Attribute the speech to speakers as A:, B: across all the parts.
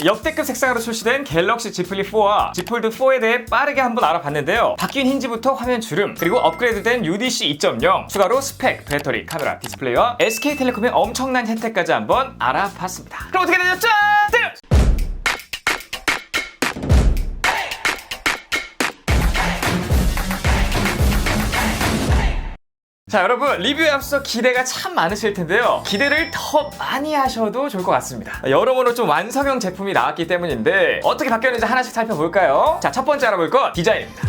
A: 역대급 색상으로 출시된 갤럭시 Z 플립 4와 Z 폴드 4에 대해 빠르게 한번 알아봤는데요. 바뀐 힌지부터 화면 주름, 그리고 업그레이드된 UDC 2.0, 추가로 스펙, 배터리, 카메라, 디스플레이와 SK텔레콤의 엄청난 혜택까지 한번 알아봤습니다. 그럼 어떻게 되셨죠? 자, 여러분, 리뷰에 앞서 기대가 참 많으실 텐데요. 기대를 더 많이 하셔도 좋을 것 같습니다. 여러모로 좀 완성형 제품이 나왔기 때문인데 어떻게 바뀌었는지 하나씩 살펴볼까요? 자, 첫 번째 알아볼 건 디자인입니다.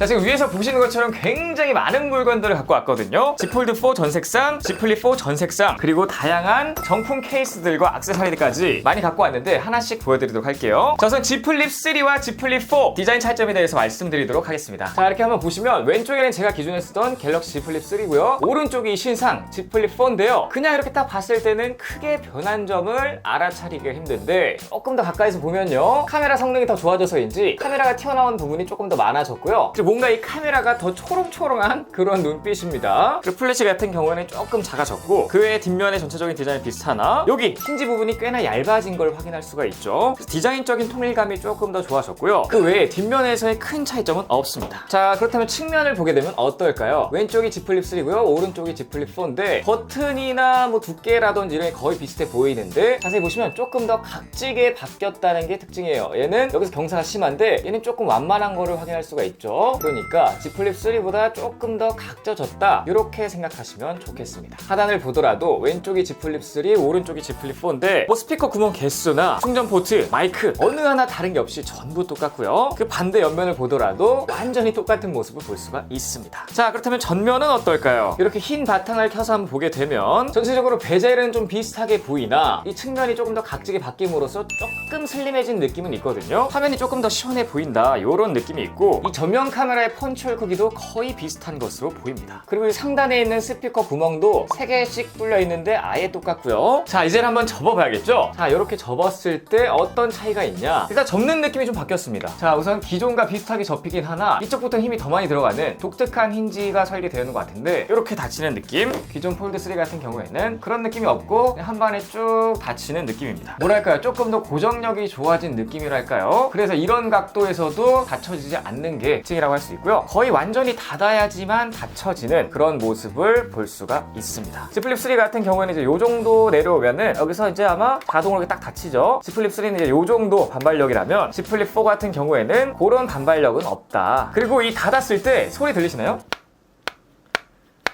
A: 자, 지금 위에서 보시는 것처럼 굉장히 많은 물건들을 갖고 왔거든요. Z 폴드 4 전 색상, Z 플립 4 전 색상, 그리고 다양한 정품 케이스들과 액세서리까지 많이 갖고 왔는데 하나씩 보여드리도록 할게요. 자, 우선 Z 플립 3와 Z 플립 4 디자인 차이점에 대해서 말씀드리도록 하겠습니다. 자, 이렇게 한번 보시면 왼쪽에는 제가 기존에 쓰던 갤럭시 Z 플립 3고요. 오른쪽이 신상 Z 플립 4인데요. 그냥 이렇게 딱 봤을 때는 크게 변한 점을 알아차리기가 힘든데 조금 더 가까이서 보면요. 카메라 성능이 더 좋아져서인지 카메라가 튀어나온 부분이 조금 더 많아졌고요. 뭔가 이 카메라가 더 초롱초롱한 그런 눈빛입니다. 그리고 플래시 같은 경우에는 조금 작아졌고 그 외에 뒷면의 전체적인 디자인이 비슷하나 여기 힌지 부분이 꽤나 얇아진 걸 확인할 수가 있죠. 디자인적인 통일감이 조금 더 좋아졌고요. 그 외에 뒷면에서의 큰 차이점은 없습니다. 자, 그렇다면 측면을 보게 되면 어떨까요? 왼쪽이 Z 플립 3고요. 오른쪽이 Z 플립 4인데 버튼이나 뭐 두께라든지 이런 게 거의 비슷해 보이는데 자세히 보시면 조금 더 각지게 바뀌었다는 게 특징이에요. 얘는 여기서 경사가 심한데 얘는 조금 완만한 거를 확인할 수가 있죠. 그러니까 Z 플립 3보다 조금 더 각져졌다 이렇게 생각하시면 좋겠습니다. 하단을 보더라도 왼쪽이 Z 플립 3, 오른쪽이 Z 플립 4인데 뭐 스피커 구멍 개수나 충전 포트, 마이크 어느 하나 다른 게 없이 전부 똑같고요. 그 반대 옆면을 보더라도 완전히 똑같은 모습을 볼 수가 있습니다. 자, 그렇다면 전면은 어떨까요? 이렇게 흰 바탕을 켜서 한번 보게 되면 전체적으로 베젤은 좀 비슷하게 보이나 이 측면이 조금 더 각지게 바뀜으로써 조금 슬림해진 느낌은 있거든요. 화면이 조금 더 시원해 보인다 이런 느낌이 있고 이 전면 카메라의 펀치홀 크기도 거의 비슷한 것으로 보입니다. 그리고 이 상단에 있는 스피커 구멍도 3개씩 뚫려 있는데 아예 똑같고요. 자, 이제는 한번 접어봐야겠죠? 자, 이렇게 접었을 때 어떤 차이가 있냐? 일단 접는 느낌이 좀 바뀌었습니다. 자, 우선 기존과 비슷하게 접히긴 하나 이쪽부터는 힘이 더 많이 들어가는 독특한 힌지가 설계되는 것 같은데 이렇게 닫히는 느낌? 기존 폴드 3 같은 경우에는 그런 느낌이 없고 한 번에 쭉 닫히는 느낌입니다. 뭐랄까요? 조금 더 고정력이 좋아진 느낌이랄까요? 그래서 이런 각도에서도 닫혀지지 않는 게 특징이라고 할 수 있고요. 거의 완전히 닫아야지만 닫혀지는 그런 모습을 볼 수가 있습니다. Z 플립 3 같은 경우에는 이제 요 정도 내려오면은 여기서 이제 아마 자동으로 딱 닫히죠. Z 플립 3는 이제 요 정도 반발력이라면 Z 플립 4 같은 경우에는 그런 반발력은 없다. 그리고 이 닫았을 때 소리 들리시나요?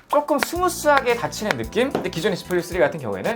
A: 조금 스무스하게 닫히는 느낌? 근데 기존의 Z 플립 3 같은 경우에는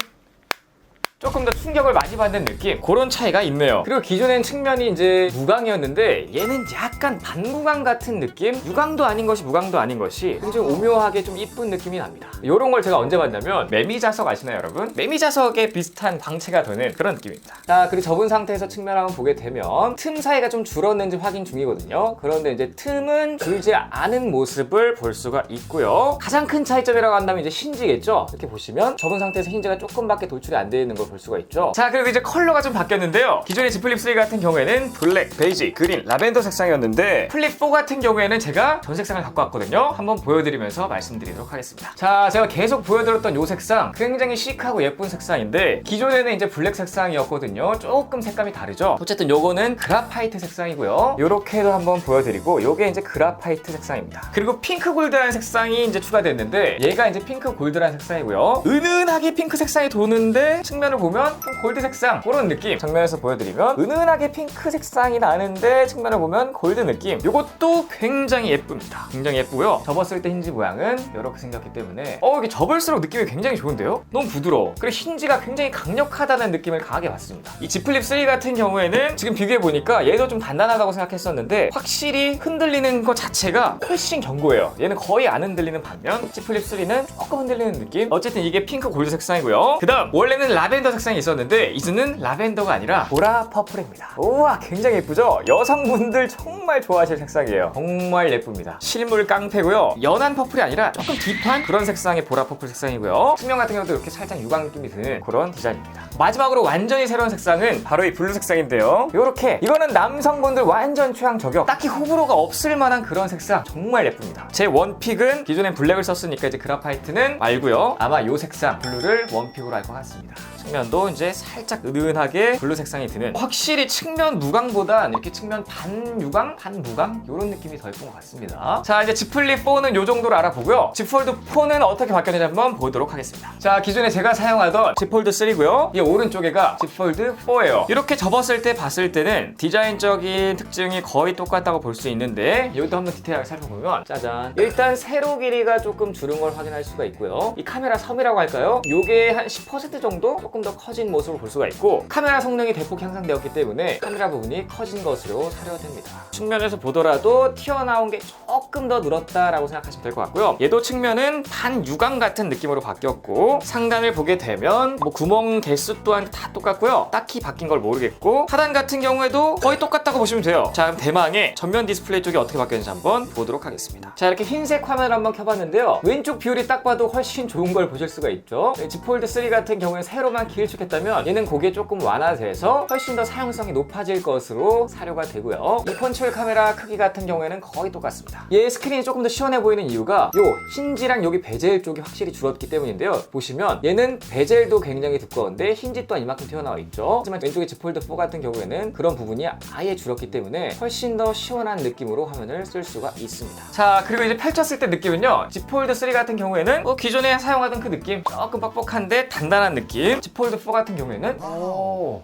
A: 조금 더 충격을 많이 받는 느낌 그런 차이가 있네요. 그리고 기존엔 측면이 이제 무광이었는데 얘는 약간 반무광 같은 느낌? 유광도 아닌 것이 무광도 아닌 것이 굉장히 오묘하게 좀 이쁜 느낌이 납니다. 이런 걸 제가 언제 봤냐면 매미자석 아시나요, 여러분? 매미자석에 비슷한 광채가 도는 그런 느낌입니다. 자, 그리고 접은 상태에서 측면을 한번 보게 되면 틈 사이가 좀 줄었는지 확인 중이거든요. 그런데 이제 틈은 줄지 않은 모습을 볼 수가 있고요. 가장 큰 차이점이라고 한다면 이제 힌지겠죠? 이렇게 보시면 접은 상태에서 힌지가 조금밖에 돌출이 안 되어 있는 걸 볼 수가 있죠. 자, 그리고 이제 컬러가 좀 바뀌었는데요. 기존의 Z 플립 3 같은 경우에는 블랙, 베이지, 그린, 라벤더 색상이었는데 플립 4 같은 경우에는 제가 전 색상을 갖고 왔거든요. 한번 보여드리면서 말씀드리도록 하겠습니다. 자, 제가 계속 보여드렸던 이 색상 굉장히 시크하고 예쁜 색상인데 기존에는 이제 블랙 색상이었거든요. 조금 색감이 다르죠. 어쨌든 요거는 그라파이트 색상이고요. 요렇게도 한번 보여드리고 요게 이제 그라파이트 색상입니다. 그리고 핑크 골드라는 색상이 이제 추가됐는데 얘가 이제 핑크 골드라는 색상이고요. 은은하게 핑크 색상이 도는데 측면을 보면 좀 골드 색상 그런 느낌. 정면에서 보여드리면 은은하게 핑크 색상이 나는데 측면을 보면 골드 느낌. 이것도 굉장히 예쁩니다. 굉장히 예쁘고요. 접었을 때 힌지 모양은 이렇게 생겼기 때문에 이게 접을수록 느낌이 굉장히 좋은데요? 너무 부드러워. 그리고 힌지가 굉장히 강력하다는 느낌을 강하게 받습니다. 이 Z 플립 3 같은 경우에는 지금 비교해보니까 얘도 좀 단단하다고 생각했었는데 확실히 흔들리는 것 자체가 훨씬 견고해요. 얘는 거의 안 흔들리는 반면 Z 플립 3는 조금 흔들리는 느낌? 어쨌든 이게 핑크 골드 색상이고요. 그 다음 원래는 라벤더 색상이 있었는데 이제는 라벤더가 아니라 보라 퍼플입니다. 우와, 굉장히 예쁘죠? 여성분들 정말 좋아하실 색상이에요. 정말 예쁩니다. 실물 깡패고요. 연한 퍼플이 아니라 조금 딥한 그런 색상의 보라 퍼플 색상이고요. 측면 같은 경우도 이렇게 살짝 유광 느낌이 드는 그런 디자인입니다. 마지막으로 완전히 새로운 색상은 바로 이 블루 색상인데요. 요렇게 이거는 남성분들 완전 취향 저격, 딱히 호불호가 없을 만한 그런 색상, 정말 예쁩니다. 제 원픽은 기존엔 블랙을 썼으니까 이제 그라파이트는 말고요, 아마 요 색상 블루를 원픽으로 할 것 같습니다. 측면도 이제 살짝 은은하게 블루 색상이 드는, 확실히 측면 무광보단 이렇게 측면 반 유광 반 무광 이런 느낌이 더 예쁜 것 같습니다. 자, 이제 Z 플립 4는 요 정도로 알아보고요. Z 폴드 4는 어떻게 바뀌었는지 한번 보도록 하겠습니다. 자, 기존에 제가 사용하던 Z 폴드 3고요. 이 오른쪽에가 Z 폴드 4예요. 이렇게 접었을 때 봤을 때는 디자인적인 특징이 거의 똑같다고 볼 수 있는데, 여기도 한번 디테일하게 살펴보면 짜잔, 일단 세로 길이가 조금 줄은 걸 확인할 수가 있고요. 이 카메라 섬이라고 할까요? 요게 한 10% 정도 조금 더 커진 모습을 볼 수가 있고, 카메라 성능이 대폭 향상되었기 때문에 카메라 부분이 커진 것으로 사료됩니다. 측면에서 보더라도 튀어나온 게 조금 더 늘었다라고 생각하시면 될 것 같고요. 얘도 측면은 반 유광 같은 느낌으로 바뀌었고, 상단을 보게 되면 뭐 구멍 개수 또한 다 똑같고요. 딱히 바뀐 걸 모르겠고, 하단 같은 경우에도 거의 똑같다고 보시면 돼요. 자, 그럼 대망의 전면 디스플레이 쪽이 어떻게 바뀌었는지 한번 보도록 하겠습니다. 자, 이렇게 흰색 화면을 한번 켜봤는데요. 왼쪽 비율이 딱 봐도 훨씬 좋은 걸 보실 수가 있죠. Z 폴드 3 같은 경우에 세로만 길쭉했다면 얘는 고게 조금 완화돼서 훨씬 더 사용성이 높아질 것으로 사료가 되고요. 이 펀치홀 카메라 크기 같은 경우에는 거의 똑같습니다. 얘 스크린이 조금 더 시원해 보이는 이유가 요 힌지랑 여기 베젤 쪽이 확실히 줄었기 때문인데요. 보시면 얘는 베젤도 굉장히 두꺼운데 힌지 또한 이만큼 튀어나와 있죠. 하지만 왼쪽의 Z 폴드 4 같은 경우에는 그런 부분이 아예 줄었기 때문에 훨씬 더 시원한 느낌으로 화면을 쓸 수가 있습니다. 자, 그리고 이제 펼쳤을 때 느낌은요, Z 폴드 3 같은 경우에는 기존에 사용하던 그 느낌, 조금 뻑뻑한데 단단한 느낌. Z 폴드 4 같은 경우에는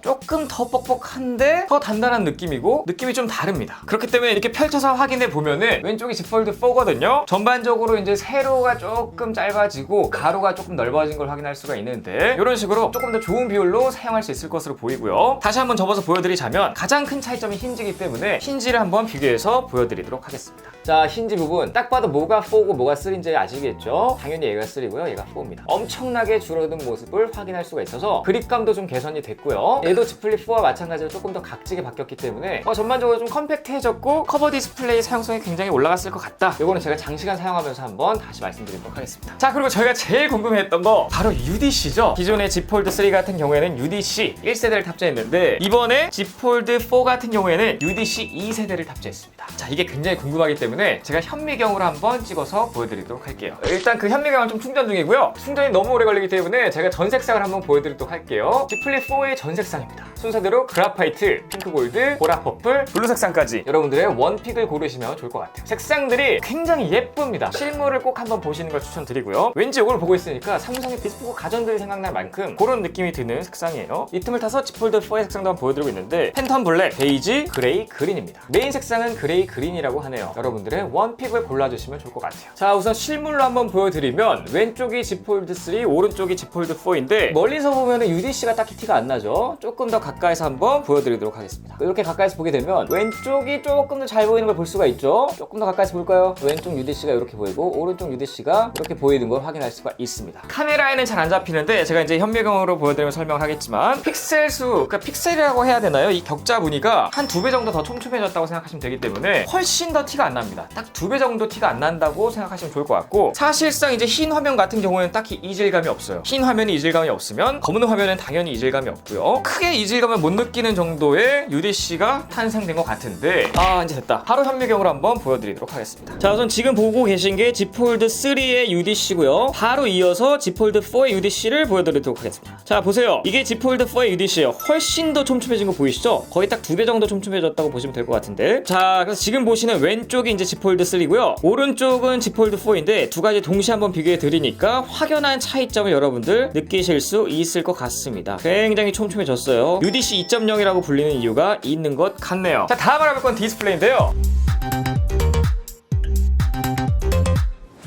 A: 조금 더 뻑뻑한데 더 단단한 느낌이고, 느낌이 좀 다릅니다. 그렇기 때문에 이렇게 펼쳐서 확인해 보면은 왼쪽이 Z 폴드 4거든요. 전반적으로 이제 세로가 조금 짧아지고 가로가 조금 넓어진 걸 확인할 수가 있는데, 이런 식으로 조금 더 좋은 비율로 사용할 수 있을 것으로 보이고요. 다시 한번 접어서 보여드리자면 가장 큰 차이점이 힌지이기 때문에 힌지를 한번 비교해서 보여드리도록 하겠습니다. 자, 힌지 부분 딱 봐도 뭐가 4고 뭐가 3인지 아시겠죠? 당연히 얘가 3고요, 얘가 4입니다. 엄청나게 줄어든 모습을 확인할 수가 있어서 그립감도 좀 개선이 됐고요. 얘도 Z 플립 4와 마찬가지로 조금 더 각지게 바뀌었기 때문에 전반적으로 좀 컴팩트해졌고 커버 디스플레이 사용성이 굉장히 올라갔을 것 같다. 이거는 제가 장시간 사용하면서 한번 다시 말씀드리도록 하겠습니다. 자, 그리고 저희가 제일 궁금해했던 거 바로 UDC죠. 기존의 Z 폴드 3 같은 경우에는 UDC 1세대를 탑재했는데, 이번에 Z 폴드 4 같은 경우에는 UDC 2세대를 탑재했습니다. 자, 이게 굉장히 궁금하기 때문에 제가 현미경으로 한번 찍어서 보여드리도록 할게요. 일단 그 현미경은 좀 충전 중이고요. 충전이 너무 오래 걸리기 때문에 제가 전 색상을 한번 보여드리도록 할게요. Z 플립 4의 전 색상입니다. 순서대로 그라파이트, 핑크 골드, 보라 퍼플, 블루 색상까지 여러분들의 원픽을 고르시면 좋을 것 같아요. 색상들이 굉장히 예쁩니다. 실물을 꼭 한번 보시는 걸 추천드리고요. 왠지 이걸 보고 있으니까 삼성의 비스포크 가전들이 생각날 만큼 그런 느낌이 드는 색상이에요. 이 틈을 타서 Z 폴드 4의 색상도 한번 보여드리고 있는데, 팬텀 블랙, 베이지, 그레이, 그린입니다. 메인 색상은 그레이, 그린이라고 하네요. 여러분들의 원픽을 골라주시면 좋을 것 같아요. 자, 우선 실물로 한번 보여드리면 왼쪽이 Z 폴드 3, 오른쪽이 Z 폴드 4인데 멀리서 보면 UDC가 딱히 티가 안 나죠. 조금 더 가까이서 한번 보여드리도록 하겠습니다. 이렇게 가까이서 보게 되면 왼쪽이 조금 더 잘 보이는 걸 볼 수가 있죠. 조금 더 가까이서 볼까요? 왼쪽 UDC가 이렇게 보이고 오른쪽 UDC가 이렇게 보이는 걸 확인할 수가 있습니다. 카메라에는 잘 안 잡히는데 제가 이제 현미경으로 보여드리면 설명을 하겠지만, 픽셀 수, 그러니까 픽셀이라고 해야 되나요? 이 격자 무늬가 한 2배 정도 더 촘촘해졌다고 생각하시면 되기 때문에 훨씬 더 티가 안 납니다. 딱 2배 정도 티가 안 난다고 생각하시면 좋을 것 같고, 사실상 이제 흰 화면 같은 경우에는 딱히 이질감이 없어요. 흰 화면이 이질감이 없으면 검은 화면은 당연히 이질감이 없고요. 크게 이질감을 못 느끼는 정도의 UDC가 탄생된 것 같은데, 이제 됐다. 바로 현미경으로 한번 보여드리도록 하겠습니다. 자, 우선 지금 보고 계신 게 Z 폴드 3의 UDC고요. 바로 이어서 Z 폴드 4의 UDC를 보여드리도록 하겠습니다. 자, 보세요. 이게 Z 폴드 4의 UDC예요. 훨씬 더 촘촘해진 거 보이시죠? 거의 딱 2배 정도 촘촘해졌다고 보시면 될 것 같은데, 자, 그래서 지금 보시는 왼쪽이 이제 Z 폴드 3고요. 오른쪽은 Z 폴드 4인데 두 가지 동시에 한번 비교해 드리니까 확연한 차이점을 여러분들 느끼실 수 있을 것 같습니다. 굉장히 촘촘해졌어요. UDC 2.0이라고 불리는 이유가 있는 것 같네요. 자, 다음 알아볼 건 디스플레이인데요.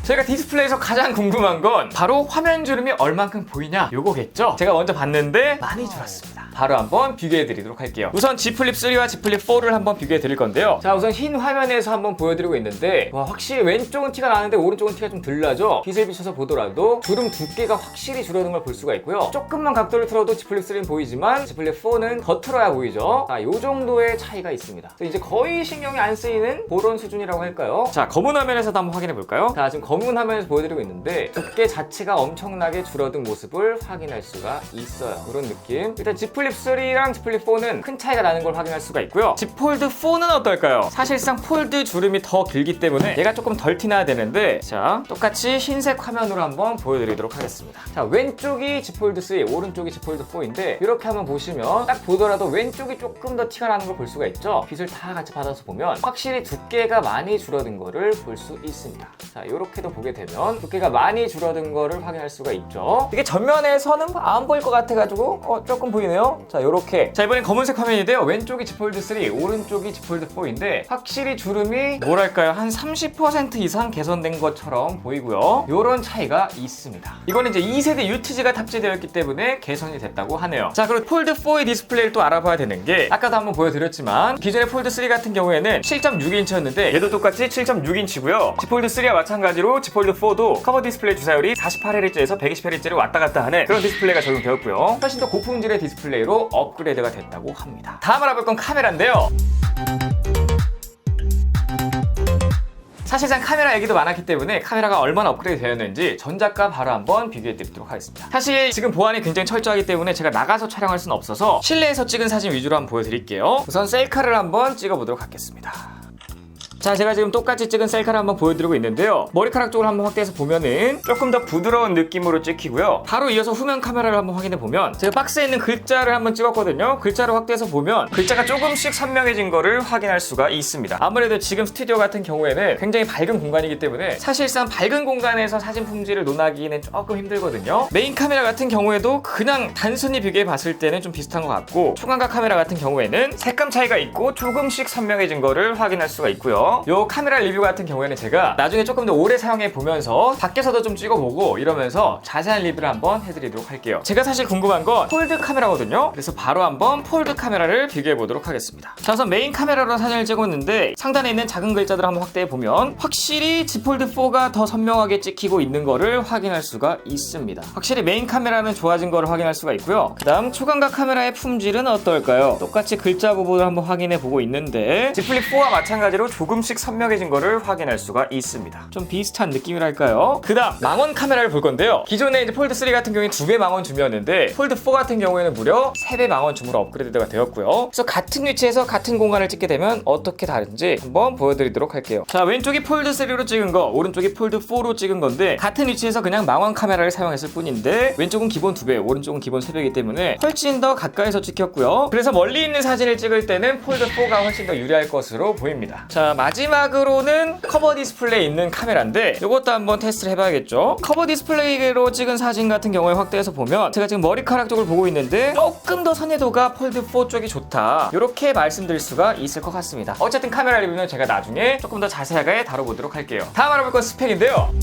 A: 저희가 디스플레이에서 가장 궁금한 건 바로 화면 주름이 얼만큼 보이냐, 요거겠죠? 제가 먼저 봤는데 많이 줄었습니다. 바로 한번 비교해 드리도록 할게요. 우선 Z 플립 3와 Z 플립 4를 한번 비교해 드릴 건데요. 자, 우선 흰 화면에서 한번 보여드리고 있는데 와, 확실히 왼쪽은 티가 나는데 오른쪽은 티가 좀 덜 나죠? 빛을 비춰서 보더라도 주름 두께가 확실히 줄어든 걸 볼 수가 있고요. 조금만 각도를 틀어도 Z 플립 3는 보이지만 Z 플립 4는 더 틀어야 보이죠? 자, 요 정도의 차이가 있습니다. 이제 거의 신경이 안 쓰이는 그런 수준이라고 할까요? 자, 검은 화면에서도 한번 확인해 볼까요? 자, 지금 검은 화면에서 보여드리고 있는데 두께 자체가 엄청나게 줄어든 모습을 확인할 수가 있어요. 그런 느낌. 일단 Z 플립 3랑 Z 플립 4는 큰 차이가 나는 걸 확인할 수가 있고요. Z 폴드 4는 어떨까요? 사실상 폴드 주름이 더 길기 때문에 얘가 조금 덜 티나야 되는데, 자, 똑같이 흰색 화면으로 한번 보여드리도록 하겠습니다. 자, 왼쪽이 Z 폴드 3, 오른쪽이 Z 폴드 4인데 이렇게 한번 보시면 딱 보더라도 왼쪽이 조금 더 티가 나는 걸 볼 수가 있죠. 빛을 다 같이 받아서 보면 확실히 두께가 많이 줄어든 거를 볼 수 있습니다. 자, 이렇게도 보게 되면 두께가 많이 줄어든 거를 확인할 수가 있죠. 이게 전면에서는 안 보일 것 같아가지고 조금 보이네요. 자, 요렇게. 자, 이번엔 검은색 화면인데요. 왼쪽이 Z 폴드 3, 오른쪽이 Z 폴드 4인데 확실히 주름이 뭐랄까요, 한 30% 이상 개선된 것처럼 보이고요. 요런 차이가 있습니다. 이거는 이제 2세대 UTG가 탑재되어 있기 때문에 개선이 됐다고 하네요. 자, 그리고 폴드 4의 디스플레이를 또 알아봐야 되는 게 아까도 한번 보여드렸지만 기존의 폴드 3 같은 경우에는 7.6인치였는데 얘도 똑같이 7.6인치고요. Z 폴드 3와 마찬가지로 Z 폴드 4도 커버 디스플레이 주사율이 48Hz에서 120Hz로 왔다 갔다 하는 그런 디스플레이가 적용되었고요. 훨씬 더 고품질의 디스플레이로 업그레이드가 됐다고 합니다. 다음 알아볼 건 카메라인데요. 사실상 카메라 얘기도 많았기 때문에 카메라가 얼마나 업그레이드 되었는지 전작과 바로 한번 비교해 드리도록 하겠습니다. 사실 지금 보안이 굉장히 철저하기 때문에 제가 나가서 촬영할 수는 없어서 실내에서 찍은 사진 위주로 한번 보여드릴게요. 우선 셀카를 한번 찍어보도록 하겠습니다. 자, 제가 지금 똑같이 찍은 셀카를 한번 보여드리고 있는데요. 머리카락 쪽을 한번 확대해서 보면은 조금 더 부드러운 느낌으로 찍히고요. 바로 이어서 후면 카메라를 한번 확인해 보면 제가 박스에 있는 글자를 한번 찍었거든요. 글자를 확대해서 보면 글자가 조금씩 선명해진 거를 확인할 수가 있습니다. 아무래도 지금 스튜디오 같은 경우에는 굉장히 밝은 공간이기 때문에 사실상 밝은 공간에서 사진 품질을 논하기는 조금 힘들거든요. 메인 카메라 같은 경우에도 그냥 단순히 비교해 봤을 때는 좀 비슷한 것 같고, 초광각 카메라 같은 경우에는 색감 차이가 있고 조금씩 선명해진 거를 확인할 수가 있고요. 요 카메라 리뷰 같은 경우에는 제가 나중에 조금 더 오래 사용해 보면서 밖에서도 좀 찍어보고 이러면서 자세한 리뷰를 한번 해드리도록 할게요. 제가 사실 궁금한 건 폴드 카메라거든요. 그래서 바로 한번 폴드 카메라를 비교해 보도록 하겠습니다. 자, 우선 메인 카메라로 사진을 찍었는데 상단에 있는 작은 글자들을 한번 확대해 보면 확실히 Z 폴드 4가 더 선명하게 찍히고 있는 거를 확인할 수가 있습니다. 확실히 메인 카메라는 좋아진 거를 확인할 수가 있고요. 그 다음 초광각 카메라의 품질은 어떨까요? 똑같이 글자 부분을 한번 확인해 보고 있는데 Z 플립 4와 마찬가지로 조금씩 선명해진 거를 확인할 수가 있습니다. 좀 비슷한 느낌이랄까요? 그 다음 망원 카메라를 볼 건데요. 기존에 이제 폴드 3 같은 경우에 2배 망원 줌이었는데 폴드 4 같은 경우에는 무려 3배 망원 줌으로 업그레이드가 되었고요. 그래서 같은 위치에서 같은 공간을 찍게 되면 어떻게 다른지 한번 보여드리도록 할게요. 자, 왼쪽이 폴드 3로 찍은 거, 오른쪽이 폴드 4로 찍은 건데 같은 위치에서 그냥 망원 카메라를 사용했을 뿐인데 왼쪽은 기본 2배, 오른쪽은 기본 3배이기 때문에 훨씬 더 가까이서 찍혔고요. 그래서 멀리 있는 사진을 찍을 때는 폴드 4가 훨씬 더 유리할 것으로 보입니다. 자, 마지막으로는 커버 디스플레이 있는 카메라인데 이것도 한번 테스트를 해봐야겠죠. 커버 디스플레이로 찍은 사진 같은 경우에 확대해서 보면 제가 지금 머리카락 쪽을 보고 있는데 조금 더 선회도가 폴드 4 쪽이 좋다, 이렇게 말씀드릴 수가 있을 것 같습니다. 어쨌든 카메라 리뷰는 제가 나중에 조금 더 자세하게 다뤄보도록 할게요. 다음 알아볼 건 스펙인데요.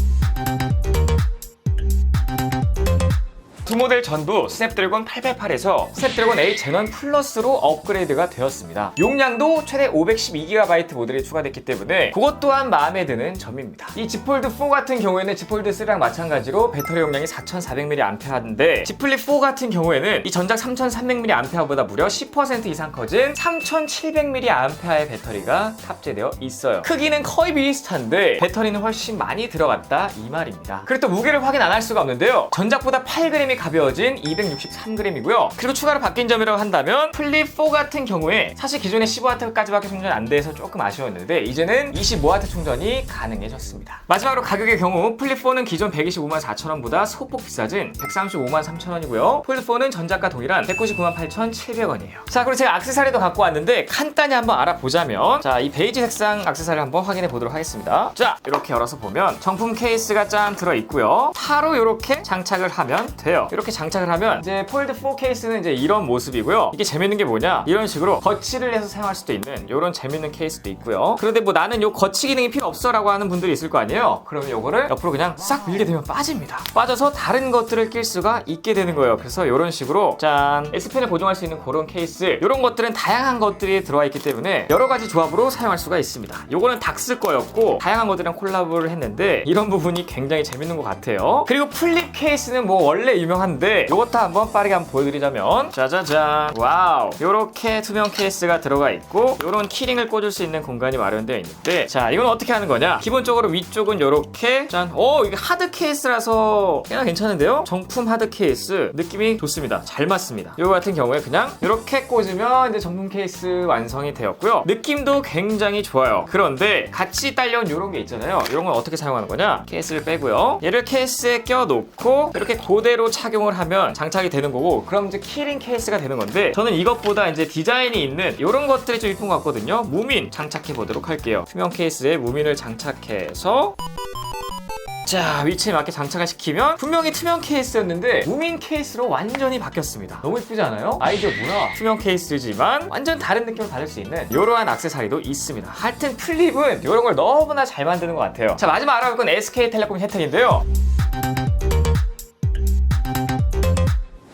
A: 두 모델 전부 스냅드래곤 808에서 스냅드래곤 8 제넌 플러스로 업그레이드가 되었습니다. 용량도 최대 512GB 모델이 추가됐기 때문에 그것 또한 마음에 드는 점입니다. 이 Z 폴드 4 같은 경우에는 Z 폴드 3랑 마찬가지로 배터리 용량이 4400mAh인데 Z 플립 4 같은 경우에는 이 전작 3300mAh보다 무려 10% 이상 커진 3700mAh의 배터리가 탑재되어 있어요. 크기는 거의 비슷한데 배터리는 훨씬 많이 들어갔다 이 말입니다. 그리고 또 무게를 확인 안 할 수가 없는데요. 전작보다 8g이 가벼워진 263g이고요. 그리고 추가로 바뀐 점이라고 한다면 플립 4 같은 경우에 사실 기존에 15W까지밖에 충전이 안 돼서 조금 아쉬웠는데 이제는 25W 충전이 가능해졌습니다. 마지막으로 가격의 경우 플립 4는 기존 1254,000원보다 소폭 비싸진 1353000원이고요. 폴드 4는 전작과 동일한 1,998,700원이에요. 자, 그리고 제가 액세서리도 갖고 왔는데 간단히 한번 알아보자면, 자, 이 베이지 색상 액세서리를 한번 확인해 보도록 하겠습니다. 자, 이렇게 열어서 보면 정품 케이스가 짠 들어있고요. 타로 이렇게 장착을 하면 돼요. 있어요. 이렇게 장착을 하면 이제 폴드 4 케이스는 이제 이런 모습이고요. 이게 재밌는 게 뭐냐, 이런 식으로 거치를 해서 사용할 수도 있는 이런 재밌는 케이스도 있고요. 그런데 뭐 나는 요 거치 기능이 필요 없어 라고 하는 분들이 있을 거 아니에요. 그러면 요거를 옆으로 그냥 싹 밀게 되면 빠집니다. 빠져서 다른 것들을 낄 수가 있게 되는 거예요. 그래서 이런 식으로 짠, S펜을 보정할 수 있는 그런 케이스, 이런 것들은 다양한 것들이 들어와 있기 때문에 여러 가지 조합으로 사용할 수가 있습니다. 요거는 닥스 거였고 다양한 것들이랑 콜라보를 했는데 이런 부분이 굉장히 재밌는 것 같아요. 그리고 플립 케이스는 뭐 원래 유명한데 요것도 한번 빠르게 한번 보여드리자면, 짜자잔, 와우, 요렇게 투명 케이스가 들어가 있고 요런 키링을 꽂을 수 있는 공간이 마련되어 있는데, 자, 이건 어떻게 하는 거냐, 기본적으로 위쪽은 요렇게 짠, 이게 하드 케이스라서 꽤나 괜찮은데요? 정품 하드 케이스 느낌이 좋습니다. 잘 맞습니다. 요거 같은 경우에 그냥 이렇게 꽂으면 이제 정품 케이스 완성이 되었고요. 느낌도 굉장히 좋아요. 그런데 같이 딸려온 요런 게 있잖아요. 이런 건 어떻게 사용하는 거냐, 케이스를 빼고요, 얘를 케이스에 껴놓고 이렇게 그대로 착용을 하면 장착이 되는 거고, 그럼 이제 키링 케이스가 되는 건데, 저는 이것보다 이제 디자인이 있는 이런 것들이 좀 이쁜 것 같거든요. 무민 장착해 보도록 할게요. 투명 케이스에 무민을 장착해서, 자, 위치에 맞게 장착을 시키면 분명히 투명 케이스였는데 무민 케이스로 완전히 바뀌었습니다. 너무 예쁘지 않아요? 아이디어 뭐야? 투명 케이스지만 완전 다른 느낌을 받을 수 있는 이러한 액세서리도 있습니다. 하여튼 플립은 이런 걸 너무나 잘 만드는 것 같아요. 자, 마지막 알아볼 건 SK텔레콤 혜택인데요.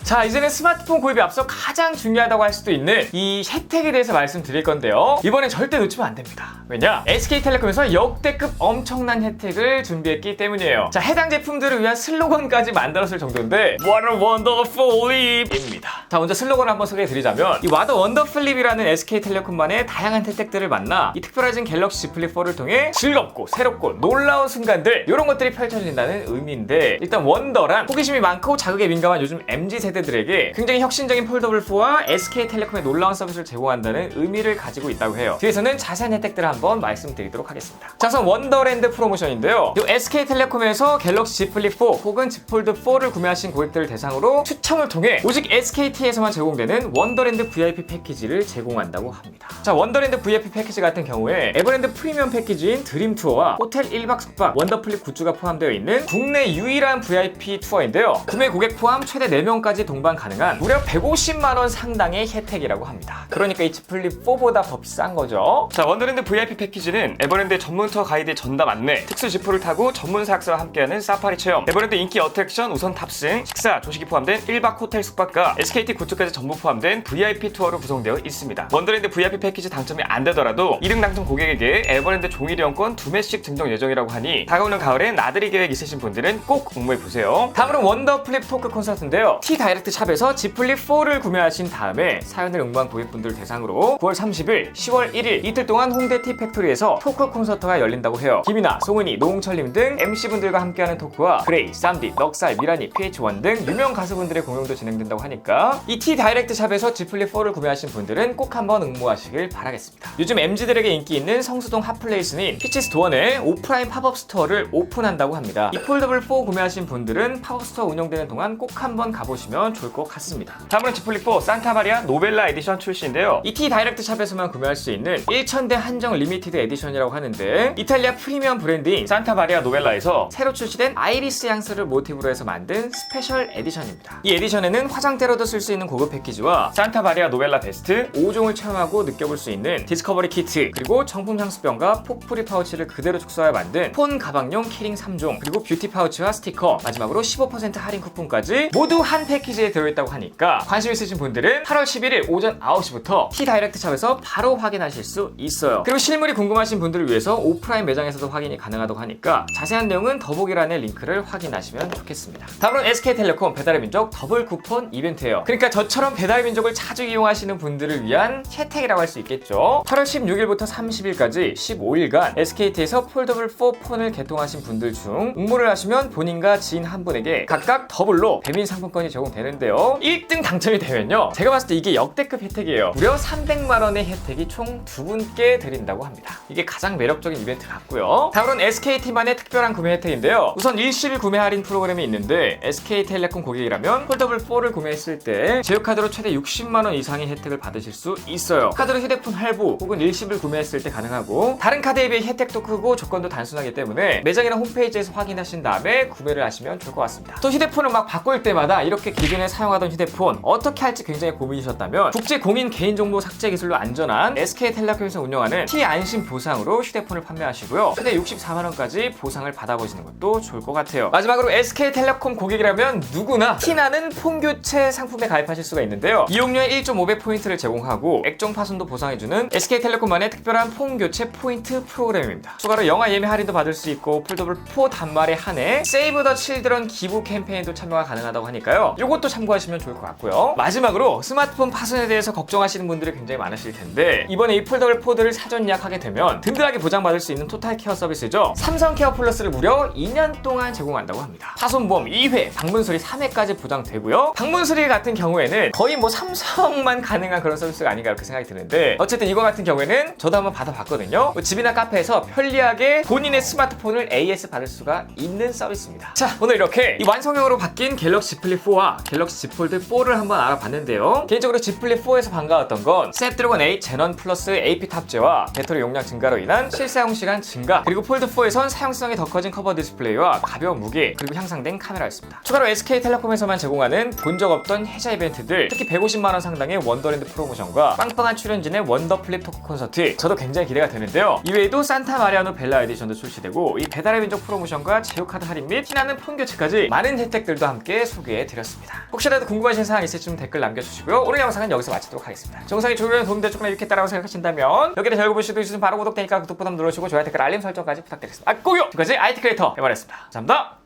A: 자, 이제는 스마트폰 구입에 앞서 가장 중요하다고 할 수도 있는 이 혜택에 대해서 말씀드릴 건데요. 이번엔 절대 놓치면 안 됩니다. 왜냐? SK텔레콤에서 역대급 엄청난 혜택을 준비했기 때문이에요. 자, 해당 제품들을 위한 슬로건까지 만들었을 정도인데 What a wonderful leap입니다. 자, 먼저 슬로건을 한번 소개해드리자면, 이 What a wonderful leap이라는 SK텔레콤만의 다양한 혜택들을 만나 이 특별해진 갤럭시 Z 플립 4를 통해 즐겁고 새롭고 놀라운 순간들, 이런 것들이 펼쳐진다는 의미인데, 일단 원더란 호기심이 많고 자극에 민감한 요즘 MZ세대들에게 굉장히 혁신적인 폴더블 4와 SK텔레콤의 놀라운 서비스를 제공한다는 의미를 가지고 있다고 해요. 뒤에서는 자세한 혜택들을 한번 말씀드리도록 하겠습니다. 자, 우선 원더랜드 프로모션인데요. 이 SK텔레콤에서 갤럭시 Z 플립 4 혹은 Z 폴드 4를 구매하신 고객들을 대상으로 추첨을 통해 오직 SKT에서만 제공되는 원더랜드 VIP 패키지를 제공한다고 합니다. 자, 원더랜드 VIP 패키지 같은 경우에 에버랜드 프리미엄 패키지인 드림 투어와 호텔 1박 숙박, 원더플립 굿즈가 포함되어 있는 국내 유일한 VIP 투어인데요. 구매 고객 포함 최대 4명까지 동반 가능한 무려 150만 원 상당의 혜택이라고 합니다. 그러니까 이 Z 플립 4보다 더 비싼 거죠. 자, 원더랜드 VIP 패키지는 에버랜드 전문 투어 가이드 전담 안내, 특수 지프를 타고 전문 사학사와 함께하는 사파리 체험, 에버랜드 인기 어트랙션 우선 탑승, 식사, 조식이 포함된 1박 호텔 숙박과 SKT 굿즈까지 전부 포함된 VIP 투어로 구성되어 있습니다. 원더랜드 VIP 패키지 당첨이 안 되더라도 2등 당첨 고객에게 에버랜드 종이리용권 2매씩 증정 예정이라고 하니 다가오는 가을에 나들이 계획 있으신 분들은 꼭 응모해보세요. 다음은 원더플립 토크 콘서트인데요. T 다이렉트 샵에서 Z 플립 4를 구매하신 다음에 사연을 응모한 고객분들 대상으로 9월 30일, 10월 1일 이틀 동안 홍대 T 팩토리에서 토크 콘서트가 열린다고 해요. 김이나, 송은이, 노홍철님 등 MC분들과 함께하는 토크와 그레이, 쌈디, 넉살, 미라니, PH1 등 유명 가수분들의 공연도 진행된다고 하니까 이 T 다이렉트 샵에서 Z 플립 4를 구매하신 분들은 꼭 한번 응모하시길 바라겠습니다. 요즘 MZ들에게 인기 있는 성수동 핫플레이스인 피치스토어 내 오프라인 팝업 스토어를 오픈한다고 합니다. 이 폴더블 4 구매하신 분들은 팝업 스토어 운영되는 동안 꼭 한번 가보시면 좋을 것 같습니다. 다음은 Z 플립 4 산타마리아 노벨라 에디션 출시인데요. 이 T 다이렉트 샵에서만 구매할 수 있는 1000대 한정 리미티드 에디션이라고 하는데, 이탈리아 프리미엄 브랜드인 산타마리아 노벨라에서 새로 출시된 아이리스 향수를 모티브로 해서 만든 스페셜 에디션입니다. 이 에디션에는 화장대로도 쓸 수 있는 고급 패키지와 산타마리아 노벨라 베스트 5종을 체험하고 느껴볼 수 있는 디스커버리 키트, 그리고 정품 향수병과 포프리 파우치를 그대로 축소하여 만든 폰 가방용 키링 3종, 그리고 뷰티 파우치와 스티커, 마지막으로 15% 할인 쿠폰까지 모두 한 패키지에 들어있다고 하니까 관심 있으신 분들은 8월 11일 오전 9시부터 T 다이렉트 샵에서 바로 확인하실 수 있어요. 그리고 실물이 궁금하신 분들을 위해서 오프라인 매장에서도 확인이 가능하다고 하니까 자세한 내용은 더보기란의 링크를 확인하시면 좋겠습니다. 다음은 SK텔레콤 배달의 민족 더블 쿠폰 이벤트예요. 그러니까 저처럼 배달의 민족을 자주 이용하시는 분들을 위한 혜택이라고 할 수 있겠죠. 8월 16일부터 30일까지 15일간 SKT에서 폴더블 4 폰을 개통하신 분들 중 응모를 하시면 본인과 지인 한 분에게 각각 더블로 배민 상품권이 제공되는 되는데요. 1등 당첨이 되면요, 제가 봤을 때 이게 역대급 혜택이에요. 무려 300만원의 혜택이 총 2분께 드린다고 합니다. 이게 가장 매력적인 이벤트 같고요. 다음으로는 SKT만의 특별한 구매 혜택인데요. 우선 일시불 구매 할인 프로그램이 있는데 SK텔레콤 고객이라면 폴더블4를 구매했을 때 제휴카드로 최대 60만원 이상의 혜택을 받으실 수 있어요. 카드로 휴대폰 할부 혹은 일시불 구매했을 때 가능하고, 다른 카드에 비해 혜택도 크고 조건도 단순하기 때문에 매장이나 홈페이지에서 확인하신 다음에 구매를 하시면 좋을 것 같습니다. 또 휴대폰을 막 바꿀 때마다 이렇게 기존에 사용하던 휴대폰 어떻게 할지 굉장히 고민이셨다면 국제 공인 개인정보 삭제 기술로 안전한 SK텔레콤에서 운영하는 T안심 보상으로 휴대폰을 판매하시고요, 최대 64만원까지 보상을 받아보시는 것도 좋을 것 같아요. 마지막으로 SK텔레콤 고객이라면 누구나 티나는 폰 교체 상품에 가입하실 수가 있는데요. 이용료의 1.5배 포인트를 제공하고 액정 파손도 보상해주는 SK텔레콤만의 특별한 폰 교체 포인트 프로그램입니다. 추가로 영화 예매 할인도 받을 수 있고 폴더블4 단말에 한해 세이브 더 칠드런 기부 캠페인도 참여가 가능하다고 하니까요, 이것도 참고하시면 좋을 것 같고요. 마지막으로 스마트폰 파손에 대해서 걱정하시는 분들이 굉장히 많으실 텐데, 이번에 이 폴더블4를 사전 예약하게 되면 든든하게 보장받을 수 있는 토탈 케어 서비스죠. 삼성 케어 플러스를 무려 2년 동안 제공한다고 합니다. 파손보험 2회, 방문수리 3회까지 보장되고요. 방문수리 같은 경우에는 거의 뭐 삼성만 가능한 그런 서비스가 아닌가 이렇게 생각이 드는데, 어쨌든 이거 같은 경우에는 저도 한번 받아봤거든요. 뭐 집이나 카페에서 편리하게 본인의 스마트폰을 AS 받을 수가 있는 서비스입니다. 자, 오늘 이렇게 이 완성형으로 바뀐 갤럭시 Z 플립4와 갤럭시 Z 폴드 4를 한번 알아봤는데요. 개인적으로 Z 플립4에서 반가웠던 건 스냅드래곤 8 제넌 플러스 AP 탑재와 배터리 용량 증가로 인한 실사용 시간 증가, 그리고 폴드4에선 사용성이 더 커진 커버 디스플레이와 가벼운 무게, 그리고 향상된 카메라였습니다. 추가로 SK텔레콤에서만 제공하는 본 적 없던 혜자 이벤트들, 특히 150만원 상당의 원더랜드 프로모션과 빵빵한 출연진의 원더플립 토크 콘서트, 저도 굉장히 기대가 되는데요. 이외에도 산타 마리아노 벨라 에디션도 출시되고, 이 배달의 민족 프로모션과 제휴카드 할인 및 티나는 폰 교체까지 많은 혜택들도 함께 소개해드렸습니다. 혹시라도 궁금하신 사항 있으시면 댓글 남겨주시고요. 오늘 영상은 여기서 마치도록 하겠습니다. 정상이 조율에 도움될 조금이나 유익했다고 생각하신다면 여기를 잘 보실 수도 있으면 바로 구독되니까 구독 버튼 눌러주시고 좋아요, 댓글, 알림 설정까지 부탁드리겠습니다. 꼭요! 지금까지 IT 크리에이터 해바라였습니다. 감사합니다.